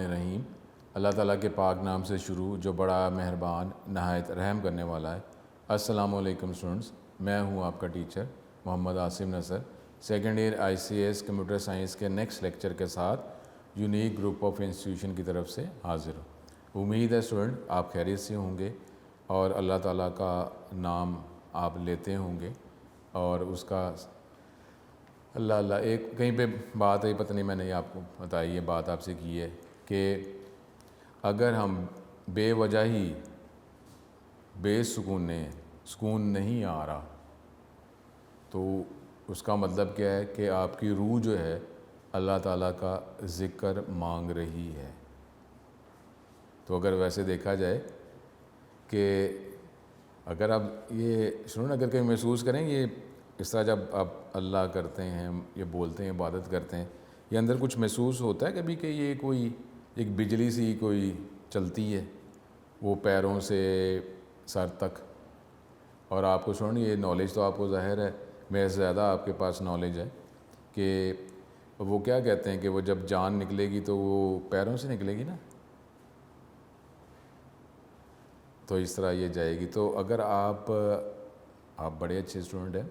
बिस्मिल्लाहिर्रहमानिर्रहीम। अल्लाह ताला के पाक नाम से शुरू जो बड़ा मेहरबान नहायत रहम करने वाला है। अस्सलामु अलैकुम स्टूडेंट्स, मैं हूँ आपका teacher Mohammad Asim Nasar, second year ICS computer science के नेक्स्ट लेक्चर के साथ यूनिक ग्रुप ऑफ इंस्टीट्यूशन की तरफ से हाजिर हूँ। उम्मीद है स्टूडेंट आप खैरियत से होंगे और अल्लाह ताला का नाम आप लेते होंगे और उसका अल्लाह अल्लाह। एक कहीं पे बात है, पता नहीं मैंने ये आपको बताई, ये बात आपसे की है कि अगर हम बेवजह ही सुकून नहीं आ रहा तो उसका मतलब क्या है कि आपकी रूह जो है अल्लाह ताला का ज़िक्र मांग रही है। तो अगर वैसे देखा जाए कि अगर आप ये सुनो, अगर कहीं महसूस करें ये इस तरह जब आप अल्लाह करते हैं, ये बोलते हैं, इबादत करते हैं, ये अंदर कुछ महसूस होता है कभी कि ये कोई एक बिजली सी कोई चलती है वो पैरों से सर तक। और आपको सुनो, ये नॉलेज तो आपको ज़ाहिर है मेरे से ज़्यादा आपके पास नॉलेज है कि वो क्या कहते हैं कि वो जब जान निकलेगी तो वो पैरों से निकलेगी ना, तो इस तरह ये जाएगी। तो अगर आप बड़े अच्छे स्टूडेंट हैं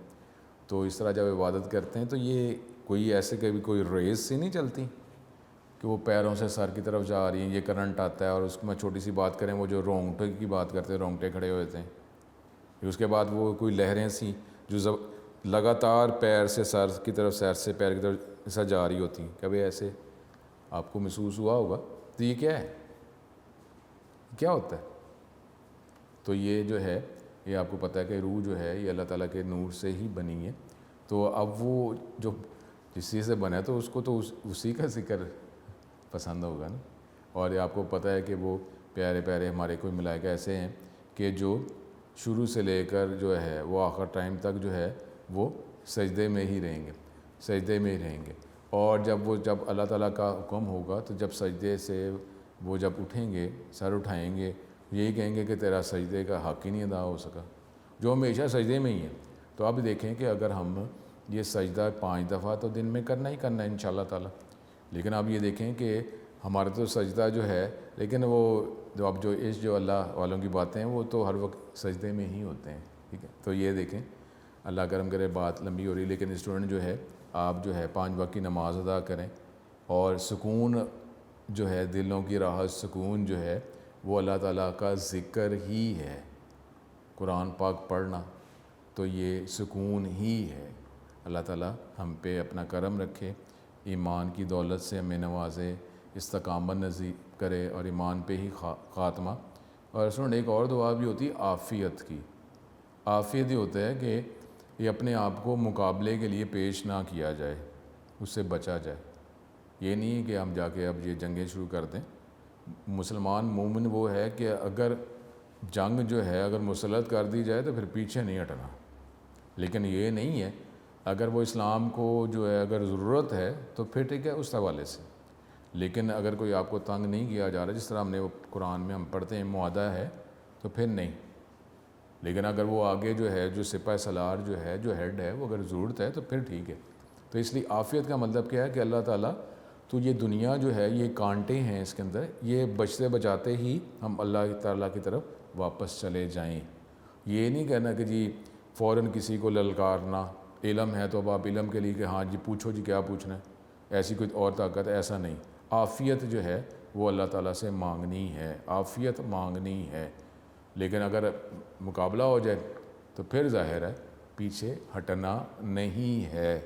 तो इस तरह जब इबादत करते हैं तो ये कोई ऐसे कभी कोई रेस सी नहीं चलती कि वो पैरों से सर की तरफ जा रही हैं, ये करंट आता है। और उसमें छोटी सी बात करें, वो जो रोंगटे की बात करते हैं, रोंगटे खड़े हुए थे, उसके बाद वो कोई लहरें सी जो लगातार पैर से सर की तरफ, सर से पैर की तरफ ऐसा जा रही होती हैं। कभी ऐसे आपको महसूस हुआ होगा? तो ये क्या है, क्या होता है? तो ये जो है, ये आपको पता है कि रूह जो है ये अल्लाह ताला के नूर से ही बनी है। तो अब वो जो जिस चीज़ से बना है तो उसको तो उसी का जिक्र पसंद होगा ना। और ये आपको पता है कि वो प्यारे प्यारे हमारे कोई मलाइका ऐसे हैं कि जो शुरू से लेकर जो है वो आखिर टाइम तक जो है वो सजदे में ही रहेंगे, सजदे में ही रहेंगे। और जब अल्लाह ताला का हुक्म होगा तो जब सजदे से वो जब उठेंगे, सर उठाएंगे, यही कहेंगे कि तेरा सजदे का हक़ ही नहीं अदा हो सका, जो हमेशा सजदे में ही है। तो अब देखें कि अगर हम ये सजदा 5 दफ़ा तो दिन में करना ही करना है इंशाअल्लाह ताला। लेकिन अब ये देखें कि हमारा तो सजदा जो है, लेकिन वो जो अल्लाह वालों की बातें हैं वो तो हर वक्त सजदे में ही होते हैं, ठीक है। तो ये देखें, अल्लाह करम करे, बात लंबी हो रही, लेकिन स्टूडेंट जो है आप जो है 5 वक्त की नमाज़ अदा करें और सुकून जो है, दिलों की राहत, सुकून जो है वो अल्लाह ताला का ज़िक्र ही है। कुरान पाक पढ़ना तो ये सुकून ही है। अल्लाह ताला हम पे अपना करम रखे, ईमान की दौलत से हमें नवाजे, इस्तकामत नसीब करे और ईमान पे ही ख़ात्मा। और सुन, एक और दुआ भी होती है आफ़ियत की। आफ़ियत ये होता है कि ये अपने आप को मुकाबले के लिए पेश ना किया जाए, उससे बचा जाए। ये नहीं है कि हम जाके अब ये जंगें शुरू कर दें। मुसलमान मोमिन वो है कि अगर जंग जो है अगर मुसलत कर दी जाए तो फिर पीछे नहीं हटना। लेकिन ये नहीं है, अगर वो इस्लाम को जो है अगर ज़रूरत है तो फिर ठीक है उस हवाले से। लेकिन अगर कोई आपको तंग नहीं किया जा रहा, जिस तरह हमने वो कुरान में हम पढ़ते हैं मुआदा है, तो फिर नहीं। लेकिन अगर वो आगे जो है जो सिपा सलार जो है, जो हेड है, वो अगर ज़रूरत है तो फिर ठीक है। तो इसलिए आफ़ियत का मतलब क्या है कि अल्लाह ताला तो ये दुनिया जो है ये कांटे हैं इसके अंदर, ये बचते बचाते ही हम अल्लाह ताला की तरफ वापस चले जाएं। ये नहीं कहना कि जी फ़ौरन किसी को ललकारना, इल्म है तो अब आप इल्म के लिए कि हाँ जी पूछो जी क्या पूछना है, ऐसी कोई और ताकत है, ऐसा नहीं। आफ़ियत जो है वो अल्लाह ताला से मांगनी है, आफ़ियत मांगनी है। लेकिन अगर मुकाबला हो जाए तो फिर ज़ाहिर है पीछे हटना नहीं है,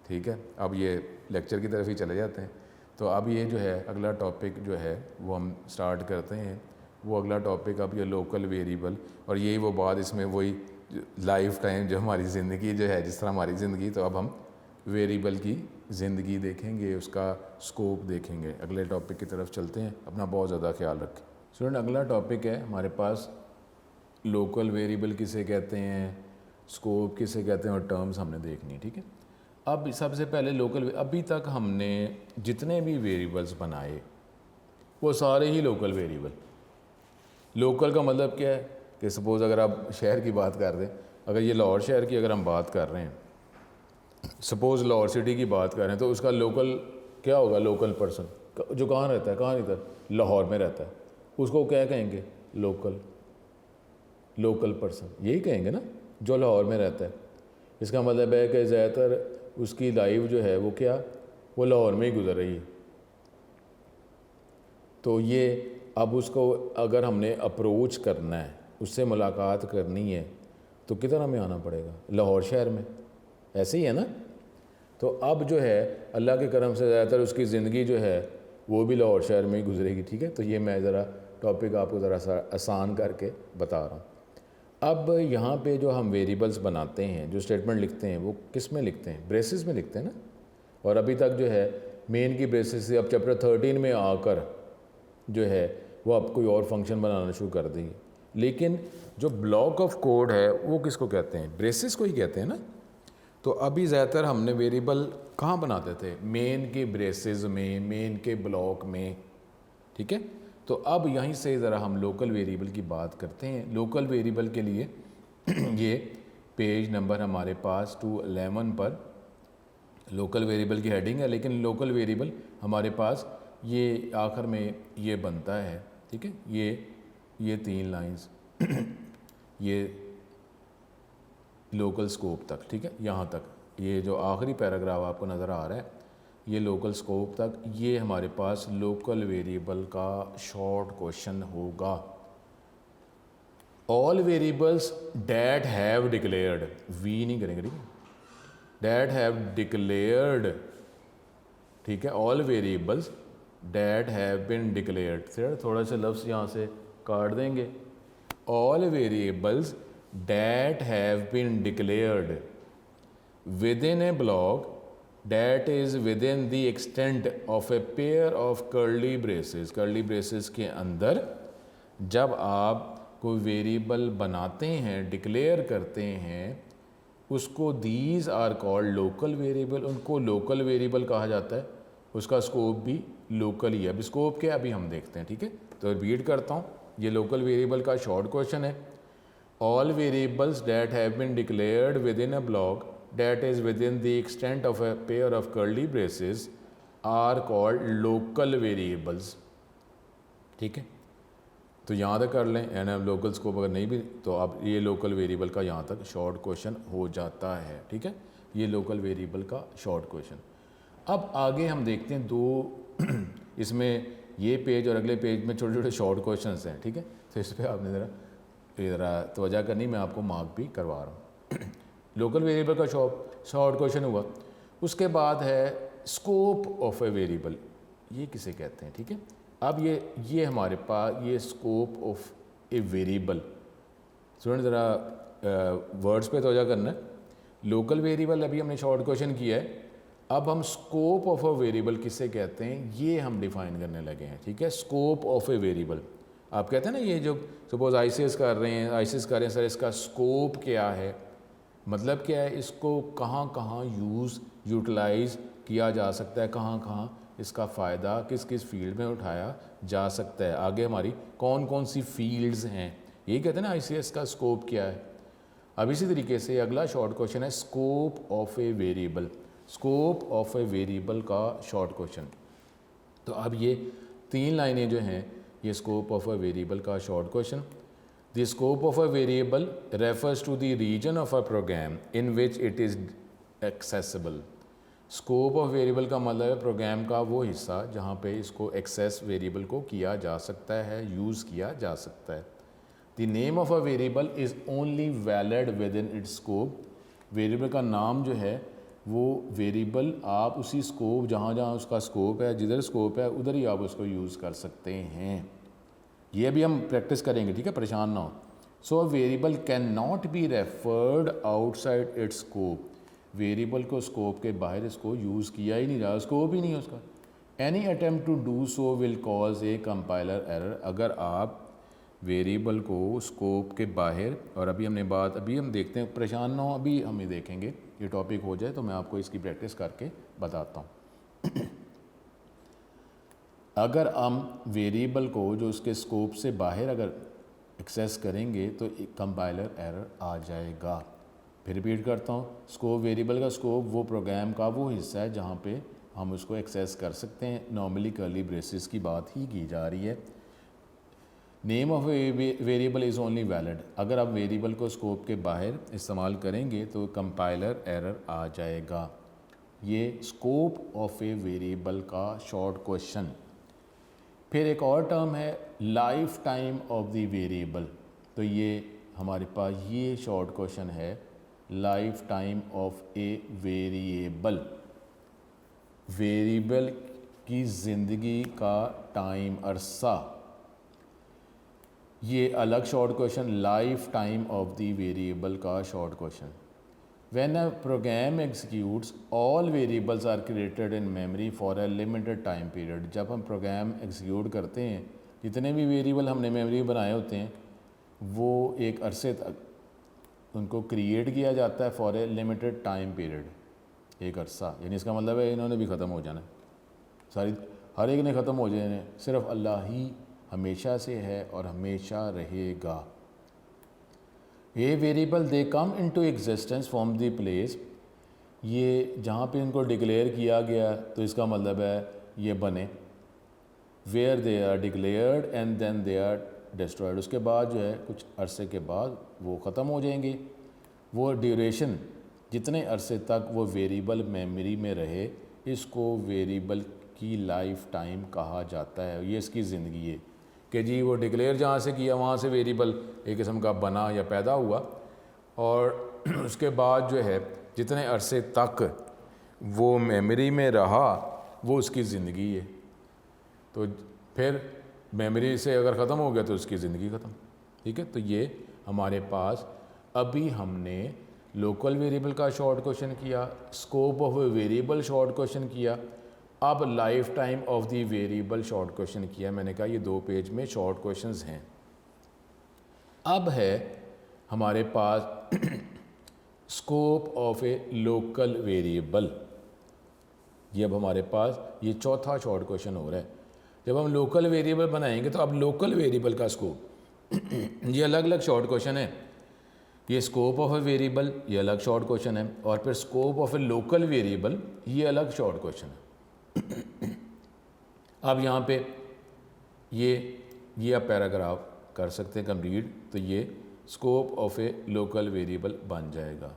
ठीक है। अब ये लेक्चर की तरफ ही चले जाते हैं। तो अब ये जो है अगला टॉपिक जो है वो हम स्टार्ट करते हैं। वो अगला टॉपिक अब ये लोकल वेरिएबल, और यही वो बात, इसमें वही लाइफ टाइम जो हमारी ज़िंदगी जो है, जिस तरह हमारी ज़िंदगी, तो अब हम वेरिएबल की ज़िंदगी देखेंगे, उसका स्कोप देखेंगे। अगले टॉपिक की तरफ चलते हैं, अपना बहुत ज़्यादा ख्याल रखें स्टूडेंट। अगला टॉपिक है हमारे पास लोकल वेरिएबल किसे कहते हैं, स्कोप किसे कहते हैं, और टर्म्स हमने देखनी है, ठीक है। अब सबसे पहले लोकल, अभी तक हमने जितने भी वेरिएबल्स बनाए वो सारे ही लोकल वेरिएबल। लोकल का मतलब क्या है कि सपोज़ अगर आप शहर की बात कर दें, अगर ये लाहौर शहर की अगर हम बात कर रहे हैं, सपोज़ लाहौर सिटी की बात कर रहे हैं, तो उसका लोकल क्या होगा, लोकल पर्सन जो कहाँ रहता है, कहाँ रहता है, लाहौर में रहता है, उसको क्या कहेंगे, लोकल पर्सन, यही कहेंगे ना, जो लाहौर में रहता है। इसका मतलब है कि ज़्यादातर उसकी लाइफ जो है वो क्या, वो लाहौर में ही गुजर रही है। तो ये अब उसको अगर हमने अप्रोच करना है, उससे मुलाकात करनी है, तो किधर हमें आना पड़ेगा, लाहौर शहर में, ऐसे ही है ना। तो अब जो है अल्लाह के करम से ज़्यादातर उसकी ज़िंदगी जो है वो भी लाहौर शहर में ही गुजरेगी, ठीक है। तो ये मैं ज़रा टॉपिक आपको ज़रा सा आसान करके बता रहा हूँ। अब यहाँ पे जो हम वेरिएबल्स बनाते हैं, जो स्टेटमेंट लिखते हैं, वो किस में लिखते हैं, ब्रेसेस में लिखते हैं ना। और अभी तक जो है मेन की ब्रेसेस से अब चैप्टर 13 में आकर जो है वो अब कोई और फंक्शन बनाना शुरू कर देंगे। लेकिन जो ब्लॉक ऑफ कोड है वो किसको कहते हैं, ब्रेसेस को ही कहते हैं ना। तो अभी ज़्यादातर हमने वेरिएबल कहाँ बनाते थे, मेन के ब्रेसेस में, मेन के ब्लॉक में, ठीक है। तो अब यहीं से ज़रा हम लोकल वेरिएबल की बात करते हैं। लोकल वेरिएबल के लिए ये पेज नंबर हमारे पास 211 पर लोकल वेरिएबल की हेडिंग है, लेकिन लोकल वेरिएबल हमारे पास ये आखिर में ये बनता है, ठीक है। ये 3 लाइंस ये लोकल स्कोप तक, ठीक है, यहाँ तक, ये जो आखिरी पैराग्राफ आपको नज़र आ रहा है, ये लोकल स्कोप तक, ये हमारे पास लोकल वेरिएबल का शॉर्ट क्वेश्चन होगा। All variables that have declared, we नहीं करेंगे, ठीक है, डैट हैव डिक्लेयर्ड, ठीक है, all variables that have been declared, थोड़ा सा लफ्ज़ यहाँ से काट देंगे, all variables that have been declared within a block that is within the extent of a pair of curly braces, curly braces के अंदर जब आप कोई वेरिएबल बनाते हैं, डिक्लेयर करते हैं, उसको these are called local variable, उनको लोकल वेरिएबल कहा जाता है। उसका स्कोप भी लोकल ही है। अभी स्कोप क्या अभी हम देखते हैं, ठीक है। तो रिपीट करता हूँ, ये लोकल वेरिएबल का शॉर्ट क्वेश्चन है। All variables that have been declared with in a block that is within the extent of a pair of curly braces are called local variables, ठीक है। तो यहाँ तक कर लें, एंड अब लोकल स्कोप अगर नहीं भी तो अब ये लोकल वेरिएबल का यहाँ तक शॉर्ट क्वेश्चन हो जाता है, ठीक है। ये लोकल वेरिएबल का शॉर्ट क्वेश्चन। अब आगे हम देखते हैं दो इसमें ये पेज और अगले पेज में छोटे छोटे शॉर्ट क्वेश्चन हैं, ठीक है। तो इस पर आपने ज़रा तवज्जो करनी, मैं आपको मार्क भी करवा रहा हूँ। लोकल वेरिएबल का शॉर्ट क्वेश्चन हुआ। उसके बाद है स्कोप ऑफ ए वेरिएबल, ये किसे कहते हैं, ठीक है। अब ये हमारे पास ये scope of a variable, student ज़रा वर्ड्स पे तवज्जो करना है। लोकल वेरिएबल अभी हमने शॉर्ट क्वेश्चन किया है, अब हम स्कोप ऑफ अ वेरिएबल किसे कहते हैं ये हम डिफाइन करने लगे हैं, ठीक है। स्कोप ऑफ ए वेरिएबल, आप कहते हैं ना, ये जो सपोज आईसीएस कर रहे हैं, आईसीएस कर रहे हैं सर, इसका स्कोप क्या है, मतलब क्या है, इसको कहाँ कहाँ यूटिलाइज़ किया जा सकता है, कहाँ कहाँ इसका फ़ायदा किस किस फील्ड में उठाया जा सकता है, आगे हमारी कौन कौन सी फील्ड्स हैं, ये कहते हैं ना आईसीएस का स्कोप क्या है। अब इसी तरीके से अगला शॉर्ट क्वेश्चन है scope of a variable, scope of a variable का शॉर्ट क्वेश्चन। तो अब ये 3 लाइनें जो हैं, ये स्कोप ऑफ ए वेरिएबल का short question. The scope of a variable refers to the region of a program in which it is accessible. Scope of variable का मतलब है प्रोग्राम का वो हिस्सा जहाँ पे इसको एक्सेस वेरिएबल को किया जा सकता है, यूज़ किया जा सकता है। The name of a variable is only valid within its scope. Variable का नाम जो है वो वेरिएबल आप उसी स्कोप, जहाँ जहाँ उसका स्कोप है, जिधर स्कोप है उधर ही आप उसको यूज़ कर सकते हैं। ये भी हम प्रैक्टिस करेंगे, ठीक है, परेशान ना हो। So variable can not be referred outside its scope, variable को स्कोप के बाहर इसको यूज़ किया ही नहीं जा रहा, स्कोप ही नहीं है उसका। Any attempt to do so will cause a compiler error, अगर आप वेरिएबल को स्कोप के बाहर, और अभी हम देखते हैं, परेशान ना हो, अभी हम ये देखेंगे, ये टॉपिक हो जाए तो मैं आपको इसकी प्रैक्टिस करके बताता हूँ। अगर हम वेरिएबल को जो उसके स्कोप से बाहर अगर एक्सेस करेंगे तो एक कंपाइलर एरर आ जाएगा। फिर रिपीट करता हूँ, स्कोप, वेरिएबल का स्कोप वो प्रोग्राम का वो हिस्सा है जहाँ पे हम उसको एक्सेस कर सकते हैं। नॉर्मली कर्ली ब्रेसेस की बात ही की जा रही है। Name of variable is only valid, अगर आप वेरिएबल को स्कोप के बाहर इस्तेमाल करेंगे तो कंपाइलर एरर आ जाएगा। ये स्कोप ऑफ ए वेरिएबल का शॉर्ट क्वेश्चन। फिर एक और टर्म है lifetime of the variable, तो ये हमारे पास ये शॉर्ट क्वेश्चन है, lifetime of a variable, variable की ज़िंदगी का टाइम अरसा। ये अलग short question, lifetime of the variable का short question. When a program executes all variables are created in memory for a limited time period, जब हम program execute करते हैं जितने भी वेरिएबल हमने मेमोरी में बनाए होते हैं वो एक अरसे तक उनको क्रिएट किया जाता है for a limited time period, एक अरसा। यानी इसका मतलब है इन्होंने भी ख़त्म हो जाना, सारी हर एक ने ख़त्म हो जाना, सिर्फ अल्लाह ही हमेशा से है और हमेशा रहेगा। ये variable they come into existence from the place, ये जहाँ पे इनको डिक्लेयर किया गया तो इसका मतलब है ये बने, where they are declared and then they are destroyed, उसके बाद जो है कुछ अरसे के बाद वो ख़त्म हो जाएंगे। वो ड्यूरेशन जितने अरसे तक वो वेरिएबल मेमोरी में रहे इसको वेरिएबल की लाइफ टाइम कहा जाता है। ये इसकी ज़िंदगी है कि जी वो डिक्लेयर जहाँ से किया वहाँ से वेरिएबल एक किस्म का बना या पैदा हुआ और उसके बाद जो है जितने अरसे तक वो मेमोरी में रहा वो उसकी ज़िंदगी है। तो फिर मेमोरी से अगर ख़त्म हो गया तो उसकी ज़िंदगी ख़त्म। ठीक है, तो ये हमारे पास अभी हमने लोकल वेरिएबल का शॉर्ट क्वेश्चन किया, scope of a variable short question किया, अब lifetime of the variable short question किया। मैंने कहा ये 2 पेज में शॉर्ट क्वेश्चंस हैं। अब है हमारे पास scope of a local variable, ये अब हमारे पास ये चौथा शॉर्ट क्वेश्चन हो रहा है। जब हम लोकल वेरिएबल बनाएंगे तो अब लोकल वेरिएबल का स्कोप ये अलग अलग शॉर्ट क्वेश्चन है। ये स्कोप ऑफ ए वेरिएबल ये अलग शॉर्ट क्वेश्चन है और फिर scope of a local variable ये अलग शॉर्ट क्वेश्चन है। अब यहाँ पे ये आप पैराग्राफ कर सकते हैं कंप्लीट, तो ये scope of a local variable बन जाएगा।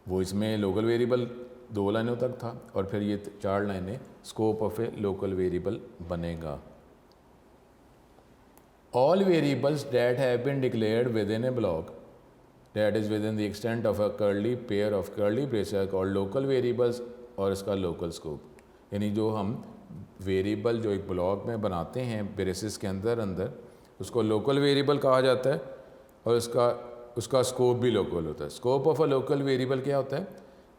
वो इसमें लोकल वेरिएबल 2 लाइनों तक था और फिर ये 4 लाइनें scope of a local variable बनेगा। All variables that have been declared within a block that is within the extent of a curly pair of curly braces are called local variables और इसका local scope. यानी जो हम variable जो एक block में बनाते हैं ब्रेसेस के अंदर उसको लोकल वेरिएबल कहा जाता है और उसका स्कोप भी लोकल होता है। Scope of a local variable क्या होता है?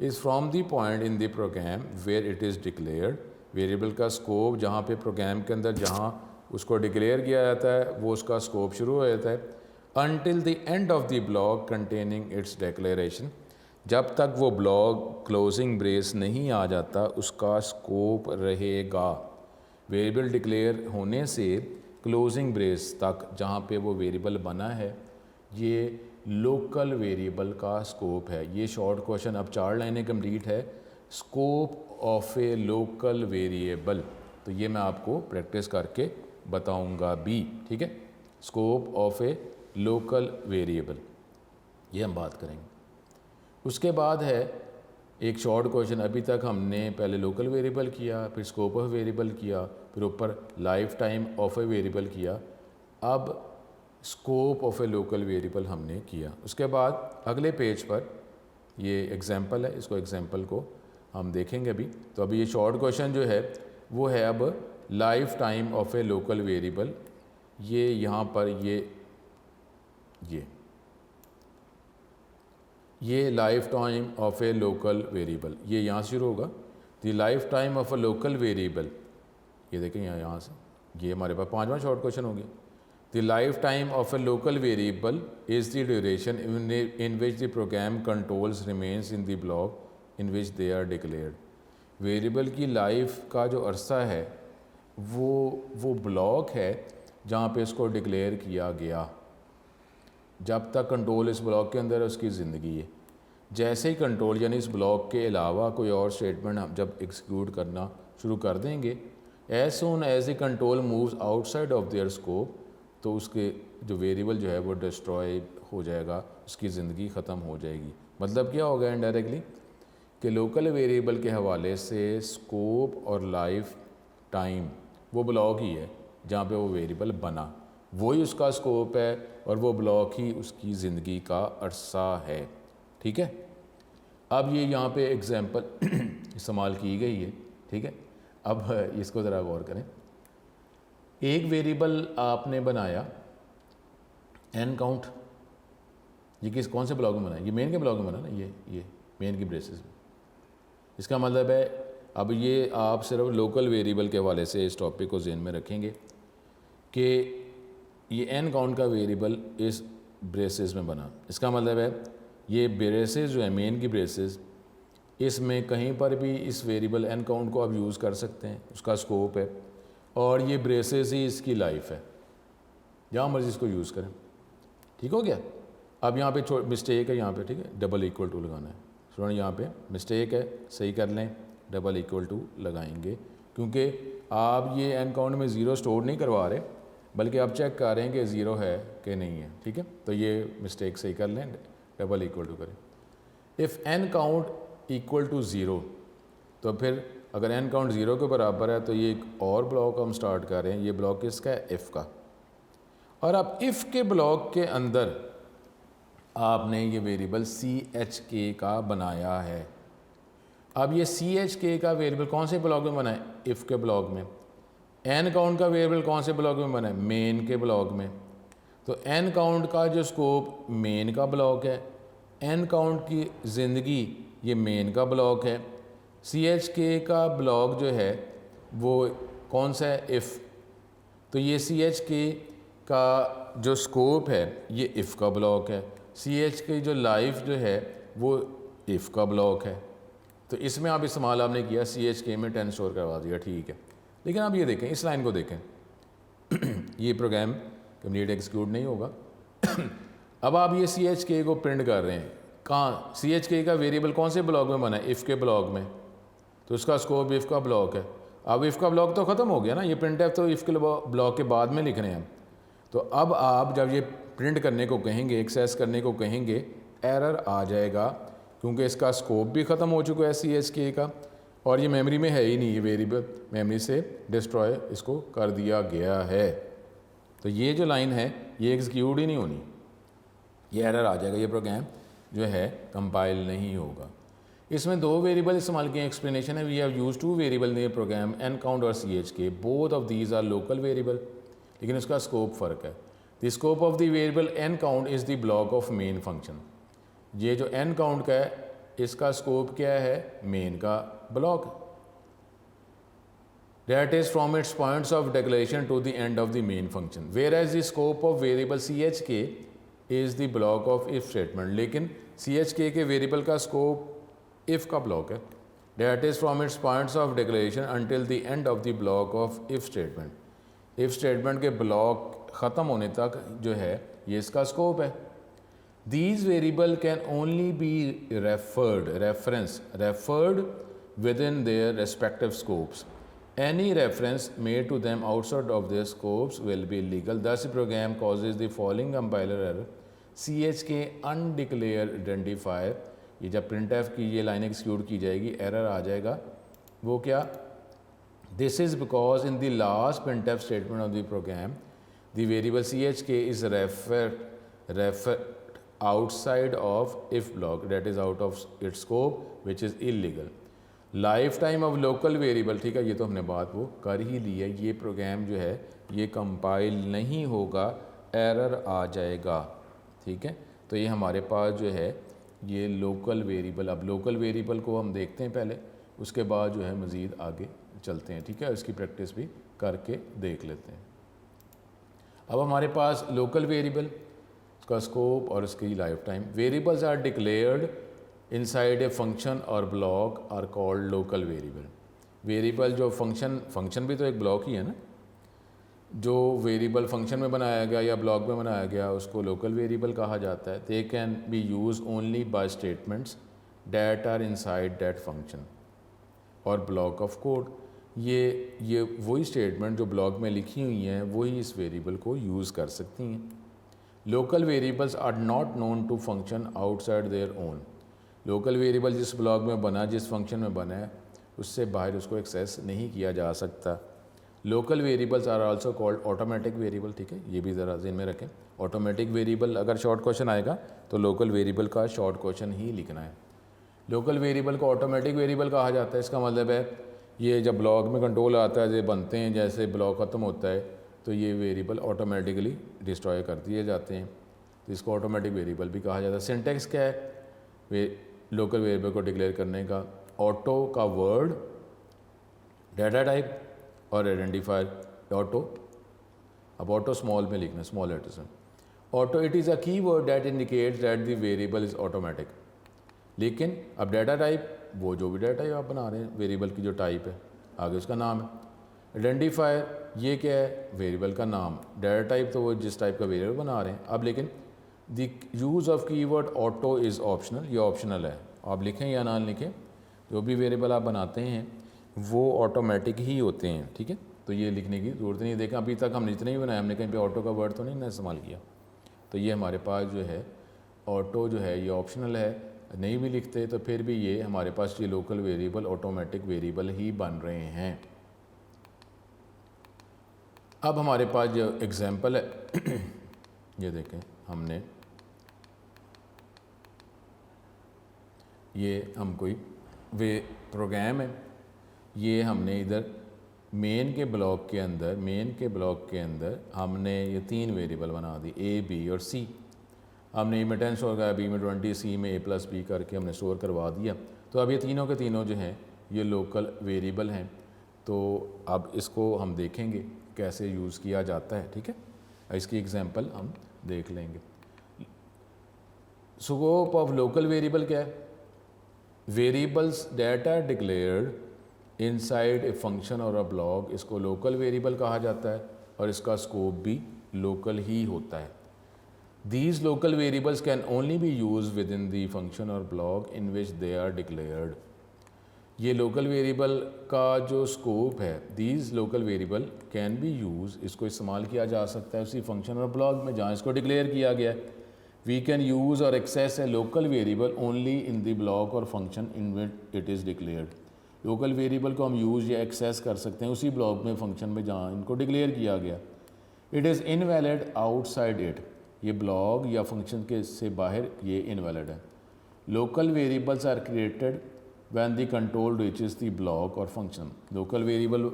Is from the point in the program where it is declared. Variable का स्कोप जहाँ पे प्रोग्राम के अंदर जहाँ उसको डिक्लेयर किया जाता है वो उसका स्कोप शुरू हो जाता है until the end of the block containing it's declaration. जब तक वो ब्लॉक क्लोजिंग ब्रेस नहीं आ जाता उसका स्कोप रहेगा। वेरिएबल डिक्लेयर होने से क्लोजिंग ब्रेस तक जहाँ पे वो वेरिएबल बना है ये लोकल वेरिएबल का स्कोप है। ये शॉर्ट क्वेश्चन अब 4 लाइनें कंप्लीट है, scope of a local variable. तो ये मैं आपको प्रैक्टिस करके बताऊंगा भी, ठीक है। Scope of a local variable ये हम बात करेंगे। उसके बाद है एक शॉर्ट क्वेश्चन, अभी तक हमने पहले लोकल वेरिएबल किया, फिर स्कोप ऑफ वेरिएबल किया, फिर ऊपर life time of a variable किया, अब scope of a local variable हमने किया। उसके बाद अगले पेज पर ये एग्जांपल है, इसको एग्जांपल को हम देखेंगे अभी। तो अभी ये शॉर्ट क्वेश्चन जो है वो है अब lifetime of a local variable. ये यहाँ पर ये life time of a local variable ये यहाँ से शुरू होगा। The lifetime of a local variable, ये देखें यहाँ से, ये हमारे पास 5वां शॉर्ट क्वेश्चन हो गया। The lifetime of a local variable is the duration in which the program controls remains in the block in which they are declared. Variable की लाइफ का जो अरसा है वो ब्लॉक है जहाँ पे इसको डिक्लेयर किया गया। जब तक कंट्रोल इस ब्लॉक के अंदर है उसकी ज़िंदगी है। जैसे ही कंट्रोल यानी इस ब्लॉक के अलावा कोई और स्टेटमेंट हम जब एग्जीक्यूट करना शुरू कर देंगे, as soon as a control moves outside of their scope, तो उसके जो वेरिएबल जो है वो डिस्ट्रॉय हो जाएगा, उसकी ज़िंदगी ख़त्म हो जाएगी। मतलब क्या होगा इनडायरेक्टली कि लोकल वेरिएबल के हवाले से स्कोप और लाइफ टाइम वो ब्लॉक ही है जहाँ पे वो वेरिएबल बना, वही उसका स्कोप है और वो ब्लॉक ही उसकी ज़िंदगी का अरसा है। ठीक है, अब ये यहाँ पे एग्जांपल इस्तेमाल की गई है। ठीक है, अब इसको ज़रा गौर करें। एक वेरिएबल आपने बनाया एन काउंट, ये कौन से ब्लॉक में बना है? ये मेन के ब्लॉक में बना ना, ये मेन की ब्रेसेस में। इसका मतलब है अब ये आप सिर्फ लोकल वेरिएबल के हवाले से इस टॉपिक को ज़हन में रखेंगे कि ये एन काउंट का वेरिएबल इस ब्रेसेस में बना। इसका मतलब है ये ब्रेसेस जो है मेन की ब्रेसेस, इसमें कहीं पर भी इस वेरिएबल एन काउंट को आप यूज़ कर सकते हैं, उसका स्कोप है, और ये ब्रेसेस ही इसकी लाइफ है, जहाँ मर्जी इसको यूज़ करें। ठीक हो गया। अब यहाँ पे मिस्टेक है, यहाँ पे ठीक है डबल इक्वल टू लगाना है। सुनो यहाँ पे मिस्टेक है, सही कर लें, डबल इक्वल टू लगाएंगे, क्योंकि आप ये एन काउंट में ज़ीरो स्टोर नहीं करवा रहे, बल्कि आप चेक कर रहे हैं कि ज़ीरो है कि नहीं है। ठीक है, तो ये मिस्टेक सही कर लें, डबल इक्वल टू करें। If N count equal to zero, तो फिर अगर एन काउंट ज़ीरो के बराबर है तो ये एक और ब्लॉक हम स्टार्ट कर रहे हैं। ये ब्लॉक किसका है? इफ़ का। और अब इफ़ के ब्लॉक के अंदर आपने ये वेरिएबल CHK का बनाया है। अब ये CHK का वेरिएबल कौन से ब्लॉक में बना है? इफ़ के ब्लॉक में। एन काउंट का वेरिएबल कौन से ब्लॉक में बना है? मेन के ब्लॉक में। तो एन काउंट का जो स्कोप मेन का ब्लॉक है, एन काउंट की ज़िंदगी ये मेन का ब्लॉक है, CHK का ब्लॉक जो है वो कौन सा है? इफ़। तो ये CHK का जो स्कोप है ये इफ़ का ब्लॉक है, CHK जो लाइफ जो है वो इफ़ का ब्लॉक है। तो इसमें आप इस्तेमाल आपने किया CHK में 10 स्टोर करवा दिया, ठीक है। लेकिन आप ये देखें, इस लाइन को देखें ये प्रोग्राम कंप्लीट एग्जीक्यूट नहीं होगा। अब आप ये CHK को प्रिंट कर रहे हैं, कहाँ? CHK का वेरिएबल कौन से ब्लॉक में बना है? इफ़ के ब्लॉक में। तो उसका स्कोप इफ़ का ब्लॉक है। अब इफ़ का ब्लॉक तो ख़त्म हो गया ना, ये प्रिंट एफ तो इफ़ के ब्लॉक के बाद में लिख रहे हैं। तो अब आप जब ये प्रिंट करने को कहेंगे, एक्सेस करने को कहेंगे, एरर आ जाएगा, क्योंकि इसका स्कोप भी ख़त्म हो चुका है CHK का, और ये मेमोरी में है ही नहीं, ये वेरिएबल मेमोरी से डिस्ट्रॉय इसको कर दिया गया है। तो ये जो लाइन है ये एग्जीक्यूट ही नहीं होनी, ये एरर आ जाएगा, ये प्रोग्राम जो है कंपाइल नहीं होगा। इसमें दो वेरिएबल इस्तेमाल किए, एक्सप्लेनेशन है। We have use two variable in the program, N count और CHK, both of these are local variable, लेकिन उसका स्कोप फ़र्क है। The scope of the variable N count is the block of main function. ये जो N count का है इसका स्कोप क्या है? मेन का block. That is from its points of declaration to the end of the main function, whereas the scope of variable CHK is the block of if statement. लेकिन CHK के variable का scope if का block है। That is from its points of declaration until the end of the block of if statement. If statement के block ख़त्म होने तक जो है ये इसका स्कोप है। These variable can only be referred within their respective scopes. Any reference made to them outside of their scopes will be legal. This program causes the following compiler error, CHK undeclared identifier. ये जब print F की ये line execute की जाएगी error आ जाएगा। वो क्या? This is because in the last printf statement of the program, the variable CHK is referred outside of if block, that is out of its scope, which is illegal. Life time of local variable, ठीक है, ये तो हमने बात वो कर ही ली है। ये प्रोग्राम जो है ये कंपाइल नहीं होगा, एरर आ जाएगा। ठीक है, तो ये हमारे पास जो है ये लोकल वेरिएबल। अब लोकल वेरिएबल को हम देखते हैं पहले, उसके बाद जो है मज़ीद आगे चलते हैं। ठीक है, इसकी प्रैक्टिस भी करके देख लेते हैं। अब हमारे पास लोकल वेरिएबल, उसका स्कोप और उसकी lifetime. Variables are declared inside a function और block are called local variable. Variable जो फंक्शन भी तो एक ब्लॉक ही है ना, जो वेरिएबल फंक्शन में बनाया गया या ब्लॉक में बनाया गया उसको लोकल वेरिएबल कहा जाता है। They can be use only by statements that are inside that function और ब्लॉक ऑफ कोड। ये वही स्टेटमेंट जो ब्लॉक में लिखी हुई हैं वही इस वेरिएबल को यूज़ कर सकती हैं। Local variables are not known to function outside their own. Local variable जिस ब्लॉक में बना, जिस फंक्शन में बना है, उससे बाहर उसको एक्सेस नहीं किया जा सकता। Local variables are also called automatic variable. ठीक है, ये भी ज़रा ज़हन में रखें। ऑटोमेटिक वेरिएबल अगर शॉर्ट क्वेश्चन आएगा तो लोकल वेरिएबल का शॉर्ट क्वेश्चन ही लिखना है। लोकल वेरिएबल को ऑटोमेटिक वेरिएबल कहा जाता है। इसका मतलब है ये जब ब्लॉक में कंट्रोल आता है, जब बनते हैं, जैसे ब्लॉक ख़त्म होता है तो ये वेरिएबल ऑटोमेटिकली डिस्ट्रॉय कर दिए जाते हैं, तो इसको ऑटोमेटिक वेरिएबल भी कहा जाता है। सिंटेक्स क्या है लोकल वेरिएबल को डिक्लेयर करने का? ऑटो का वर्ड, डाटा टाइप और आइडेंटिफायर। ऑटो, अब ऑटो स्मॉल में लिखना, स्मॉल लेटर्स में। ऑटो इट इज़ अ की word that indicates that the variable is automatic. लेकिन अब डाटा टाइप, वो जो भी डाटा टाइप आप बना रहे हैं, वेरिएबल की जो टाइप है, आगे उसका नाम है। आइडेंटिफायर ये क्या है? वेरिएबल का नाम। डाटा टाइप तो वो जिस टाइप का वेरिएबल बना रहे हैं। अब लेकिन the use of keyword auto is optional, ये ऑप्शनल है, आप लिखें या ना लिखें, जो भी वेरिएबल आप बनाते हैं वो ऑटोमेटिक ही होते हैं। ठीक है, तो ये लिखने की ज़रूरत नहीं। देखें अभी तक हमने जितने भी बनाए, हमने कहीं पे ऑटो का वर्ड तो नहीं ना इस्तेमाल किया। तो ये हमारे पास जो है ऑटो जो है ये ऑप्शनल है, नहीं भी लिखते तो फिर भी ये हमारे पास ये लोकल वेरिएबल ऑटोमेटिक वेरिएबल ही बन रहे हैं। अब हमारे पास जो एग्जांपल है ये देखें, हमने ये हम कोई वे प्रोग्राम है, ये हमने इधर मेन के ब्लॉक के अंदर हमने ये 3 वेरिएबल बना दी, ए बी और सी। हमने ए में 10 स्टोर करा, बी में 20, सी में a+b करके हमने स्टोर करवा दिया। तो अब ये तीनों के तीनों जो हैं ये लोकल वेरिएबल हैं। तो अब इसको हम देखेंगे कैसे यूज़ किया जाता है। ठीक है, इसकी एग्जांपल हम देख लेंगे। स्कोप ऑफ लोकल वेरिएबल क्या है? Variables that are declared inside a function or a block, इसको लोकल वेरिएबल कहा जाता है और इसका स्कोप भी लोकल ही होता है। These local variables can only be used within the function or block in which they are declared. ये लोकल वेरिएबल का जो स्कोप है, these local variable can be used, इसको इस्तेमाल किया जा सकता है उसी फंक्शन और ब्लॉक में जहाँ इसको डिक्लेयर किया गया है। We can use or access a local variable only in the block or function in which it is declared. Local variable को हम यूज़ या एक्सेस कर सकते हैं उसी ब्लॉक में, फंक्शन में जहाँ इनको डिक्लेयर किया गया। It is invalid outside it. ये ब्लॉक या फंक्शन के से बाहर ये इनवैलिड है। Local variables are created when the control reaches the block और function. Local variable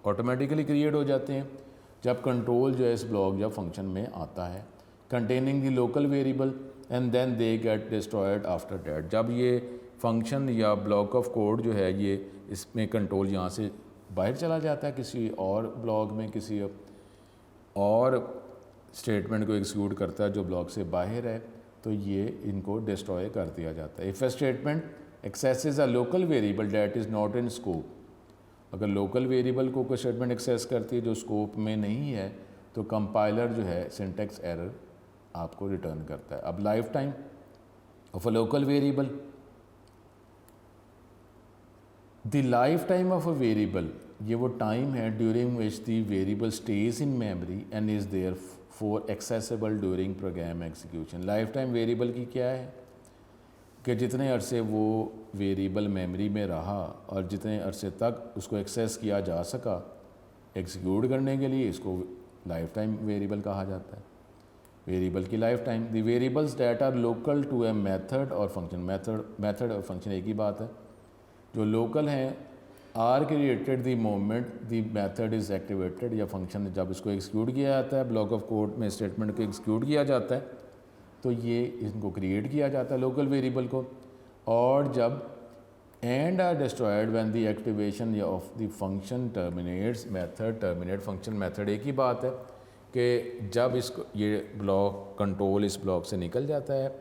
automatically create हो जाते हैं जब कंट्रोल जो है इस ब्लॉक या फंक्शन में आता है। Containing the local variable and then they get destroyed after that. जब ये फंक्शन या ब्लॉक ऑफ कोड जो है ये इसमें कंट्रोल यहाँ से बाहर चला जाता है किसी और ब्लॉक में, किसी और स्टेटमेंट को एग्जीक्यूट करता है जो ब्लॉक से बाहर है, तो ये इनको डिस्ट्रॉय कर दिया जाता है। If A statement axes a local variable that is not in scope, अगर लोकल वेरिएबल को कोई स्टेटमेंट एक्सेस करती है जो स्कोप में नहीं है तो कंपाइलर जो है सिंटैक्स एरर आपको रिटर्न करता है। अब lifetime of a local variable, the lifetime of a variable, ये वो टाइम है during which the variable stays in memory and is there for accessible during program execution. Lifetime variable की क्या है कि जितने अरसे वो वेरिएबल मेमोरी में रहा और जितने अरसे तक उसको एक्सेस किया जा सका एग्जीक्यूट करने के लिए, इसको लाइफ टाइम वेरिएबल कहा जाता है। वेरिएबल की life time. The variables that are local to a method और फंक्शन, मेथड और फंक्शन एक ही बात है, जो लोकल हैं are created the moment the method is activated, या फंक्शन जब इसको एग्जीक्यूट किया जाता है, ब्लॉक ऑफ कोड में स्टेटमेंट को एग्जीक्यूट किया जाता है तो ये इनको क्रिएट किया जाता है लोकल वेरिएबल को। और जब and are destroyed when the activation of the function terminates method, terminate function method एक ही बात है कि जब इसको ये ब्लॉक कंट्रोल इस ब्लॉक से निकल जाता है,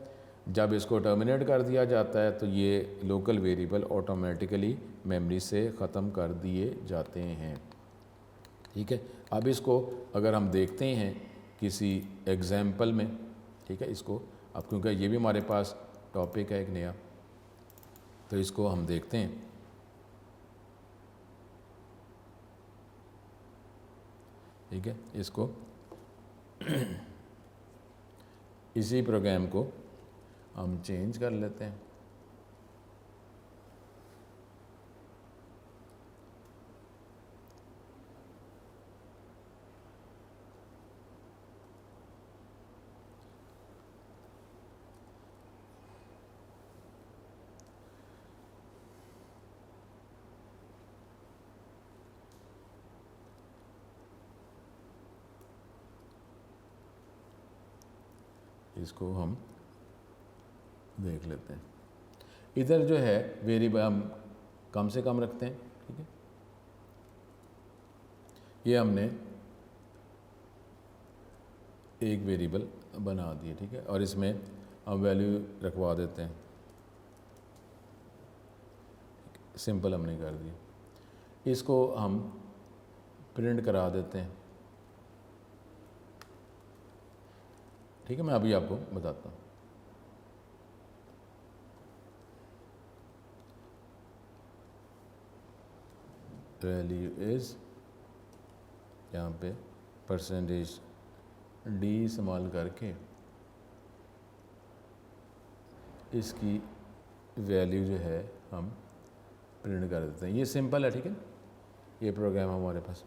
जब इसको टर्मिनेट कर दिया जाता है तो ये लोकल वेरिएबल ऑटोमेटिकली मेमोरी से ख़त्म कर दिए जाते हैं। ठीक है, अब इसको अगर हम देखते हैं किसी एग्जाम्पल में, ठीक है, इसको अब क्योंकि ये भी हमारे पास टॉपिक है एक नया, तो इसको हम देखते हैं। ठीक है, इसको इसी प्रोग्राम को हम चेंज कर लेते हैं। इसको हम देख लेते हैं। इधर जो है वेरिएबल हम कम से कम रखते हैं। ठीक है, ये हमने एक वेरिएबल बना दिया। ठीक है, और इसमें हम वैल्यू रखवा देते हैं। सिंपल हमने कर दिया। इसको हम प्रिंट करा देते हैं। ठीक है, मैं अभी आपको बताता हूँ। वैल्यू इज़, यहाँ पे परसेंटेज डी इस्तेमाल करके इसकी वैल्यू जो है हम प्रिंट कर देते हैं। ये सिंपल है। ठीक है, ये प्रोग्राम हमारे पास।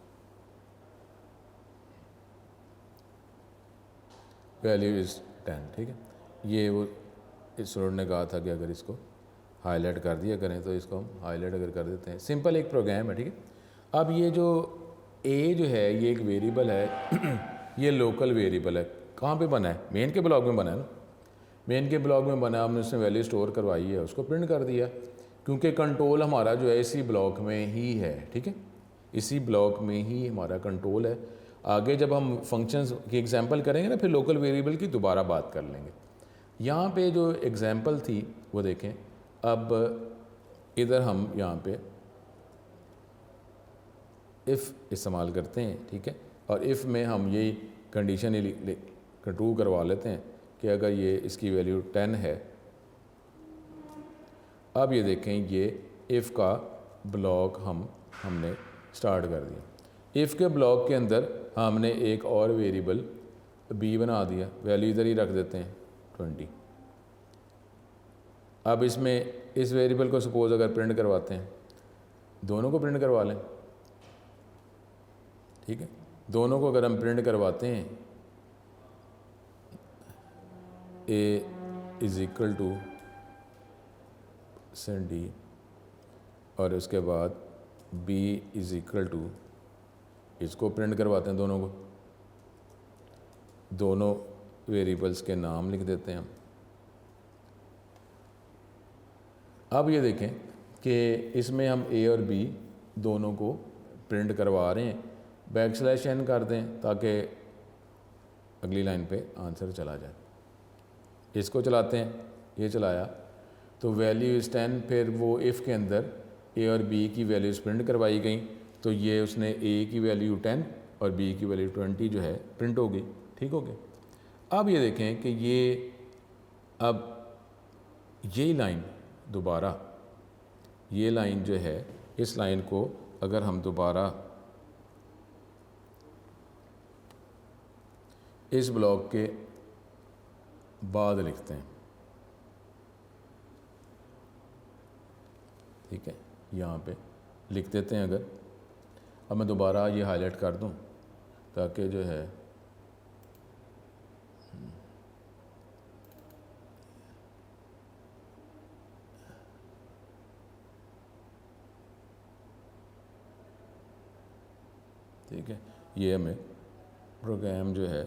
Value is 10। ठीक है, ये वो इस स्टूडेंट ने कहा था कि अगर इसको हाईलाइट कर दिया करें, तो इसको हम हाईलाइट अगर कर देते हैं। सिंपल एक प्रोग्राम है। ठीक है, अब ये जो ए जो है ये एक वेरिएबल है ये लोकल वेरिएबल है। कहाँ पे बना है? मेन के ब्लॉक में बना है ना। मेन के ब्लॉक में बना, हमने उसमें वैल्यू स्टोर करवाई है, उसको प्रिंट कर दिया, क्योंकि कंट्रोल हमारा जो है इसी ब्लॉक में ही है। ठीक है, इसी ब्लॉक में ही हमारा कंट्रोल है। आगे जब हम फंक्शंस की एग्जांपल करेंगे ना, फिर लोकल वेरिएबल की दोबारा बात कर लेंगे। यहाँ पे जो एग्जांपल थी वो देखें। अब इधर हम यहाँ पे इफ़ इस्तेमाल करते हैं। ठीक है, और इफ़ में हम यही कंडीशन ही ट्रू करवा लेते हैं कि अगर ये इसकी वैल्यू 10 है। अब ये देखें, ये इफ़ का ब्लॉक हमने स्टार्ट कर दिया। इफ़ के ब्लॉक के अंदर हमने एक और वेरिएबल बी बना दिया, वैल्यू इधर ही रख देते हैं 20। अब इसमें इस वेरिएबल को सपोज अगर प्रिंट करवाते हैं, दोनों को प्रिंट करवा लें। ठीक है, दोनों को अगर हम प्रिंट करवाते हैं, A is equal to D और उसके बाद बी इज़ इक्वल टू, इसको प्रिंट करवाते हैं दोनों को। दोनों वेरिएबल्स के नाम लिख देते हैं हम। अब ये देखें कि इसमें हम ए और बी दोनों को प्रिंट करवा रहे हैं। बैकस्लैश n कर दें ताकि अगली लाइन पे आंसर चला जाए। इसको चलाते हैं, ये चलाया तो वैल्यू इज़ 10। फिर वो इफ़ के अंदर ए और बी की वैल्यूज़ प्रिंट करवाई गई, तो ये उसने ए की वैल्यू 10 और बी की वैल्यू 20 जो है प्रिंट हो गई। ठीक हो गया। अब ये देखें कि ये अब यही लाइन दोबारा, ये लाइन जो है, इस लाइन को अगर हम दोबारा इस ब्लॉक के बाद लिखते हैं। ठीक है, यहाँ पे लिख देते हैं अगर। अब मैं दोबारा ये हाईलाइट कर दूँ ताकि जो है ठीक है, ये हमें प्रोग्राम जो है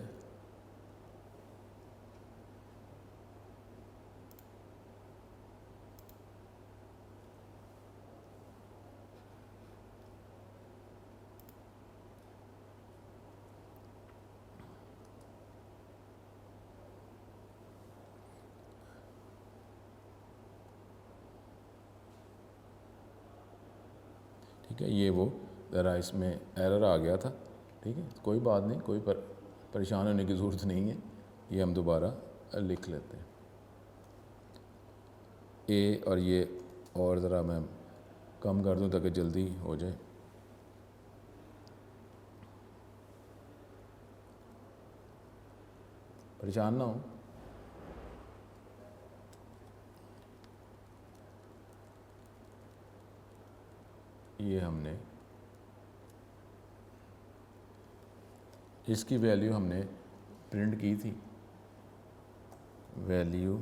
ठीक है, ये वो ज़रा इसमें एरर आ गया था। ठीक है, कोई बात नहीं, कोई परेशान होने की ज़रूरत नहीं है। ये हम दोबारा लिख लेते हैं। ए और ये और ज़रा मैं कम कर दूं ताकि जल्दी हो जाए। परेशान ना हो। ये हमने इसकी वैल्यू हमने प्रिंट की थी, वैल्यू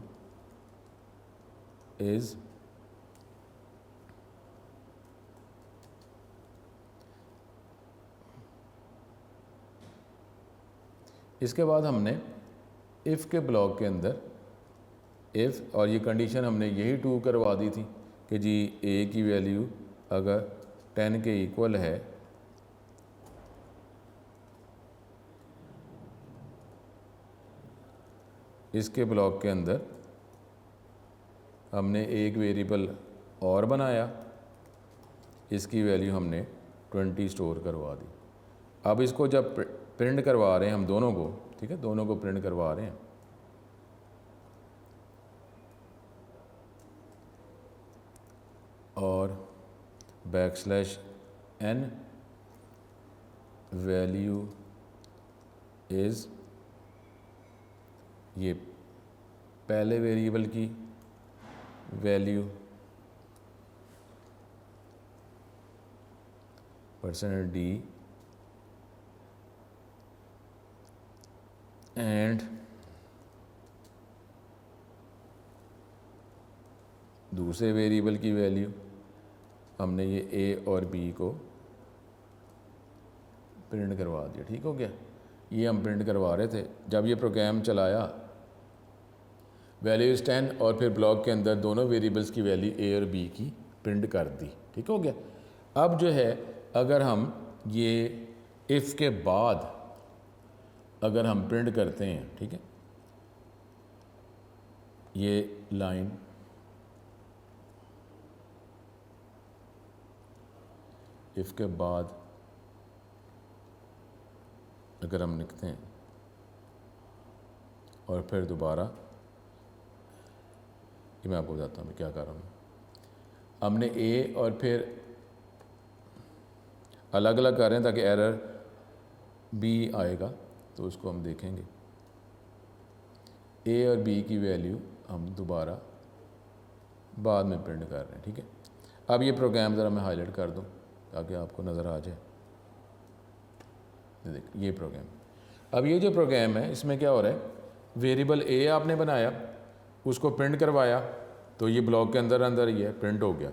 इज़ इसके बाद हमने इफ़ के ब्लॉक के अंदर इफ़, और ये कंडीशन हमने यही ट्रू करवा दी थी कि जी ए की वैल्यू अगर 10 के इक्वल है इसके ब्लॉक के अंदर हमने एक वेरिएबल और बनाया, इसकी वैल्यू हमने 20 स्टोर करवा दी। अब इसको जब प्रिंट करवा रहे हैं हम दोनों को, ठीक है, दोनों को प्रिंट करवा रहे हैं, और \n वैल्यू इज़ ये पहले वेरिएबल की वैल्यू %d एंड दूसरे वेरिएबल की वैल्यू हमने ये a और b को प्रिंट करवा दिया। ठीक हो गया, ये हम प्रिंट करवा रहे थे। जब ये प्रोग्राम चलाया वैल्यू इज़ 10 और फिर ब्लॉक के अंदर दोनों वेरिएबल्स की वैल्यू a और b की प्रिंट कर दी। ठीक हो गया। अब जो है अगर हम ये इफ़ के बाद अगर हम प्रिंट करते हैं, ठीक है, ये लाइन इफ़ के बाद अगर हम लिखते हैं और फिर दोबारा, ये मैं आपको बताता हूँ मैं क्या कर रहा हूँ। हमने ए और फिर अलग अलग कर रहे हैं ताकि एरर बी आएगा, तो उसको हम देखेंगे। ए और बी की वैल्यू हम दोबारा बाद में प्रिंट कर रहे हैं। ठीक है, अब ये प्रोग्राम ज़रा मैं हाईलाइट कर दूँ ताकि आपको नज़र आ जाए। देख ये प्रोग्राम, अब ये जो प्रोग्राम है इसमें क्या हो रहा है, वेरिएबल ए आपने बनाया, उसको प्रिंट करवाया, तो ये ब्लॉक के अंदर अंदर ही है, प्रिंट हो गया।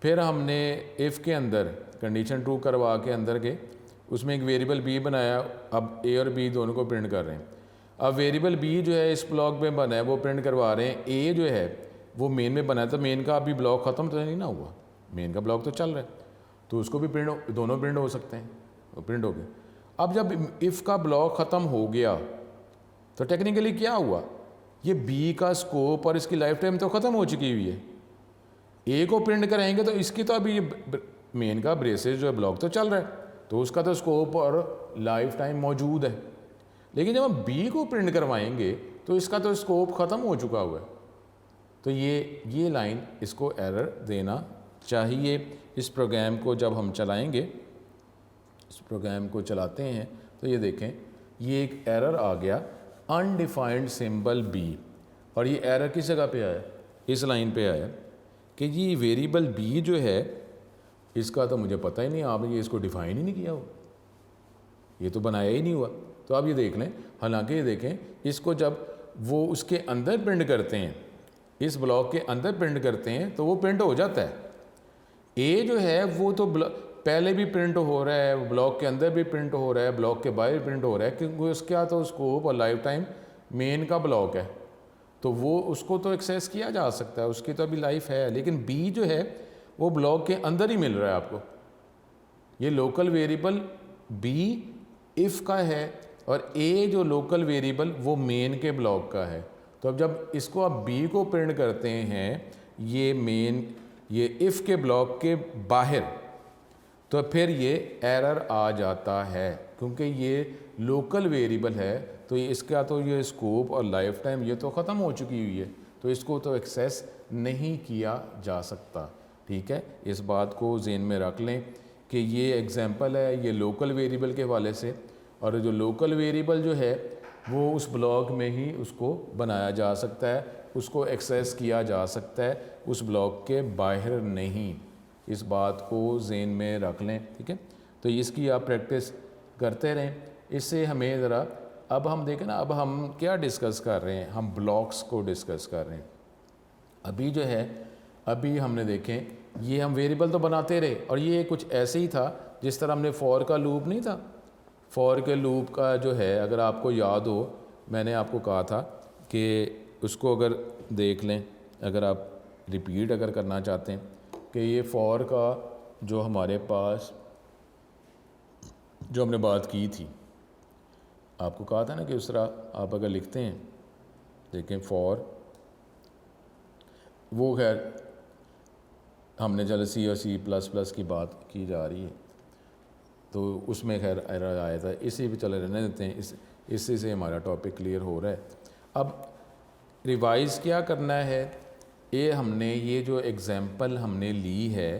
फिर हमने इफ़ के अंदर कंडीशन ट्रू करवा के अंदर के उसमें एक वेरिएबल बी बनाया। अब ए और बी दोनों को प्रिंट कर रहे हैं। अब वेरिएबल बी जो है इस ब्लॉक में बना है वो प्रिंट करवा रहे हैं। ए जो है वो मेन में बना है, तो मेन का अभी ब्लॉक ख़त्म तो नहीं ना हुआ, मेन का ब्लॉक तो चल रहा है, तो उसको भी प्रिंट, दोनों प्रिंट हो सकते हैं, वो प्रिंट हो गए। अब जब इफ़ का ब्लॉक ख़त्म हो गया तो टेक्निकली क्या हुआ, ये बी का स्कोप और इसकी लाइफ टाइम तो ख़त्म हो चुकी हुई है। ए को प्रिंट कराएंगे तो इसकी तो अभी मेन का ब्रेसेस जो है ब्लॉक तो चल रहा है, तो उसका तो स्कोप और लाइफ टाइम मौजूद है। लेकिन जब हम बी को प्रिंट करवाएंगे तो इसका तो स्कोप ख़त्म हो चुका हुआ है, तो ये लाइन इसको एरर देना चाहिए। इस प्रोग्राम को जब हम चलाएंगे, इस प्रोग्राम को चलाते हैं तो ये देखें ये एक एरर आ गया, अनडिफाइंड सिंबल बी, और ये एरर किस जगह पे आया, इस लाइन पे आया कि ये वेरिएबल बी जो है इसका तो मुझे पता ही नहीं, आपने ये इसको डिफ़ाइन ही नहीं किया हो, ये तो बनाया ही नहीं हुआ। तो आप ये देख लें, हालांकि ये देखें इसको जब वो उसके अंदर प्रिंट करते हैं, इस ब्लॉक के अंदर प्रिंट करते हैं तो वो प्रिंट हो जाता है। ए जो है वो तो पहले भी प्रिंट हो रहा है, ब्लॉक के अंदर भी प्रिंट हो रहा है, ब्लॉक के बाहर प्रिंट हो रहा है, क्योंकि उसका तो स्कोप और लाइफ टाइम मेन का ब्लॉक है, तो वो उसको तो एक्सेस किया जा सकता है, उसकी तो अभी लाइफ है। लेकिन बी जो है वो ब्लॉक के अंदर ही मिल रहा है आपको। ये लोकल वेरिएबल बी इफ़ का है और ए जो लोकल वेरिएबल वो मेन के ब्लॉक का है। तो अब जब इसको आप बी को प्रिंट करते हैं ये मेन, ये इफ़ के ब्लॉक के बाहर, तो फिर ये एरर आ जाता है, क्योंकि ये लोकल वेरिएबल है, तो इसका तो ये स्कोप और लाइफ टाइम ये तो ख़त्म हो चुकी हुई है, तो इसको तो एक्सेस नहीं किया जा सकता। ठीक है, इस बात को ज़हन में रख लें कि ये एग्जांपल है ये लोकल वेरिएबल के हवाले से, और जो लोकल वेरिएबल जो है वो उस ब्लॉक में ही उसको बनाया जा सकता है, उसको एक्सेस किया जा सकता है, उस ब्लॉक के बाहर नहीं। इस बात को ज़हन में रख लें। ठीक है, तो इसकी आप प्रैक्टिस करते रहें। इससे हमें ज़रा, अब हम देखें ना, अब हम क्या डिस्कस कर रहे हैं, हम ब्लॉक्स को डिस्कस कर रहे हैं। अभी जो है, अभी हमने देखें ये हम वेरिएबल तो बनाते रहे, और ये कुछ ऐसे ही था जिस तरह हमने फॉर का लूप नहीं था, फॉर के लूप का जो है, अगर आपको याद हो, मैंने आपको कहा था कि उसको अगर देख लें, अगर आप रिपीट अगर करना चाहते हैं कि ये फॉर का जो हमारे पास जो हमने बात की थी, आपको कहा था ना कि उस तरह आप अगर लिखते हैं, देखें फॉर, वो खैर हमने चलो सी और C++ की बात की जा रही है, तो उसमें खैर एरर आया था, इसी पे चले रहने देते हैं, इसी से हमारा टॉपिक क्लियर हो रहा है। अब रिवाइज़ क्या करना है, ये हमने ये जो एग्जांपल हमने ली है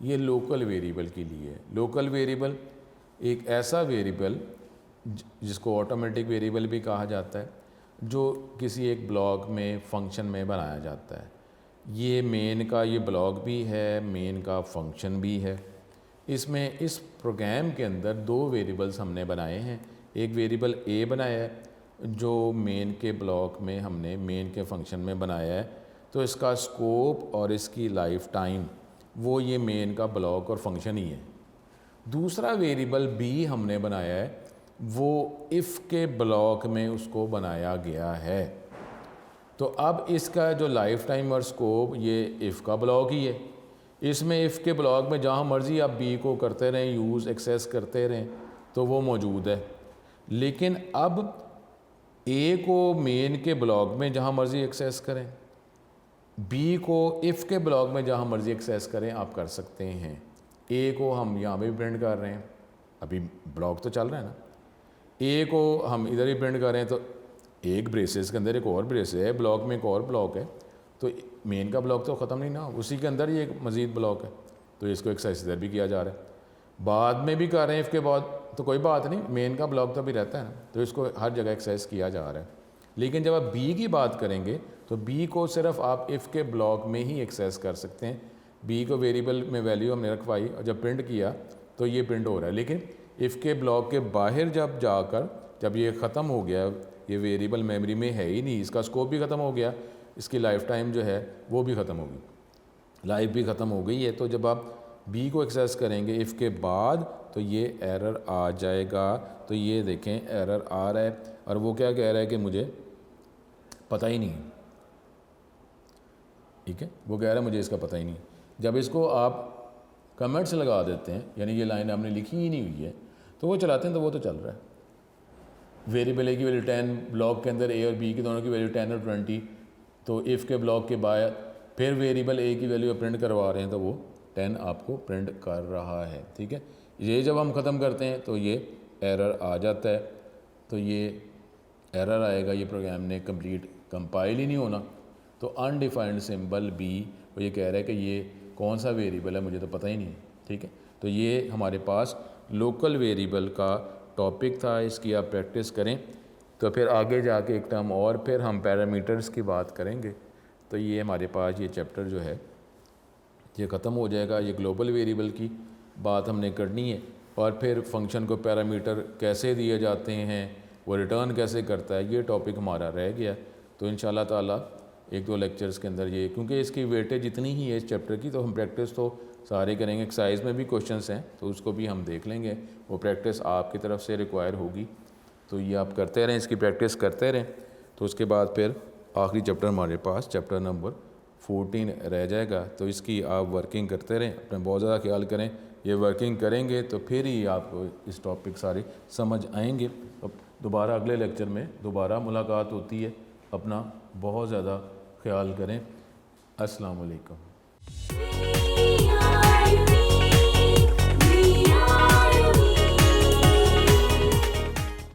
ये लोकल वेरिएबल के लिए है। लोकल वेरिएबल एक ऐसा वेरिएबल जिसको ऑटोमेटिक वेरिएबल भी कहा जाता है, जो किसी एक ब्लॉक में फंक्शन में बनाया जाता है। ये मेन का ये ब्लॉक भी है, मेन का फंक्शन भी है। इसमें इस प्रोग्राम के अंदर दो वेरिएबल्स हमने बनाए हैं। एक वेरिएबल ए बनाया है जो मेन के ब्लॉक में हमने मेन के फंक्शन में बनाया है, तो इसका स्कोप और इसकी लाइफ टाइम वो ये मेन का ब्लॉक और फंक्शन ही है। दूसरा वेरिएबल बी हमने बनाया है, वो इफ़ के ब्लॉक में उसको बनाया गया है। तो अब इसका जो लाइफ टाइम और स्कोप ये इफ़ का ब्लॉक ही है। इसमें इफ़ के ब्लॉक में जहाँ मर्ज़ी आप बी को करते रहें, यूज़ एक्सेस करते रहें, तो वो मौजूद है। लेकिन अब ए को मेन के ब्लॉक में जहाँ मर्ज़ी एक्सेस करें, बी को इफ़ के ब्लॉक में जहाँ मर्ज़ी एक्सेस करें आप कर सकते हैं। ए को हम यहाँ पे भी प्रिंट कर रहे हैं, अभी ब्लॉक तो चल रहा है ना, ए को हम इधर ही प्रिंट कर रहे हैं, तो एक ब्रेसेस के अंदर एक और ब्रेस है, ब्लॉक में एक और ब्लॉक है, तो मेन का ब्लॉक तो ख़त्म नहीं ना, उसी के अंदर ही एक मज़ीद ब्लॉक है, तो इसको एक्सेस इधर भी किया जा रहा है। बाद में भी कर रहे हैं इफ़ के बाद, तो कोई बात नहीं, मेन का ब्लॉक तो भी रहता है ना, तो इसको हर जगह एक्सेस किया जा रहा है। लेकिन जब आप बी की बात करेंगे तो बी को सिर्फ आप इफ़ के ब्लॉक में ही एक्सेस कर सकते हैं। बी को वेरिएबल में वैल्यू हमने रखवाई और जब प्रिंट किया तो ये प्रिंट हो रहा है, लेकिन इफ़ के ब्लॉक के बाहर जब जाकर जब ये ख़त्म हो गया, ये वेरिएबल मेमोरी में है ही नहीं, इसका स्कोप भी ख़त्म हो गया, इसकी लाइफ टाइम जो है वो भी ख़त्म होगी, लाइफ भी ख़त्म हो गई है, तो जब आप बी को एक्सेस करेंगे इफ़ के बाद तो ये एरर आ जाएगा। तो ये देखें एरर आ रहा है, और वो क्या कह रहा है कि मुझे पता ही नहीं, ठीक है, वो कह रहा है मुझे इसका पता ही नहीं। जब इसको आप कमेंट्स लगा देते हैं, यानी ये लाइन आपने लिखी ही नहीं हुई है, तो वो चलाते हैं तो वो तो चल रहा है। वेरिएबल ए की वैल्यू 10, ब्लॉक के अंदर ए और बी की दोनों की वैल्यू 10 और 20, तो इफ़ के ब्लॉक के बाद फिर वेरिएबल ए की वैल्यू प्रिंट करवा रहे हैं, तो वो 10 आपको प्रिंट कर रहा है। ठीक है, ये जब हम ख़त्म करते हैं तो ये एरर आ जाता है, तो ये एरर आएगा, ये प्रोग्राम ने कंप्लीट कंपाइल ही नहीं होना। तो अनडिफाइंड सिंबल बी, वो ये कह रहा है कि ये कौन सा वेरिएबल है, मुझे तो पता ही नहीं है। ठीक है, तो ये हमारे पास लोकल वेरिएबल का टॉपिक था, इसकी आप प्रैक्टिस करें तो फिर आगे जाके एक टर्म और फिर हम पैरामीटर्स की बात करेंगे। तो ये हमारे पास ये चैप्टर जो है ये ख़त्म हो जाएगा। ये ग्लोबल वेरिएबल की बात हमने करनी है, और फिर फंक्शन को पैरामीटर कैसे दिए जाते हैं, वो रिटर्न कैसे करता है, ये टॉपिक हमारा रह गया। तो इंशाल्लाह ताला एक दो लेक्चर्स के अंदर ये, क्योंकि इसकी वेटेज जितनी ही है इस चैप्टर की, तो हम प्रैक्टिस तो सारे करेंगे। एक्सरसाइज में भी क्वेश्चंस हैं तो उसको भी हम देख लेंगे, वो प्रैक्टिस आपकी तरफ से रिक्वायर होगी, तो ये आप करते रहें, इसकी प्रैक्टिस करते रहें। तो उसके बाद फिर आखिरी चैप्टर हमारे पास चैप्टर नंबर 14 रह जाएगा, तो इसकी आप वर्किंग करते रहें, अपना बहुत ज़्यादा ख्याल करें। ये वर्किंग करेंगे तो फिर ही आपको इस टॉपिक सारे समझ आएंगे। अब दोबारा अगले लेक्चर में दोबारा मुलाकात होती है, अपना बहुत ज़्यादा ख्याल करें। अस्सलाम वालेकुम।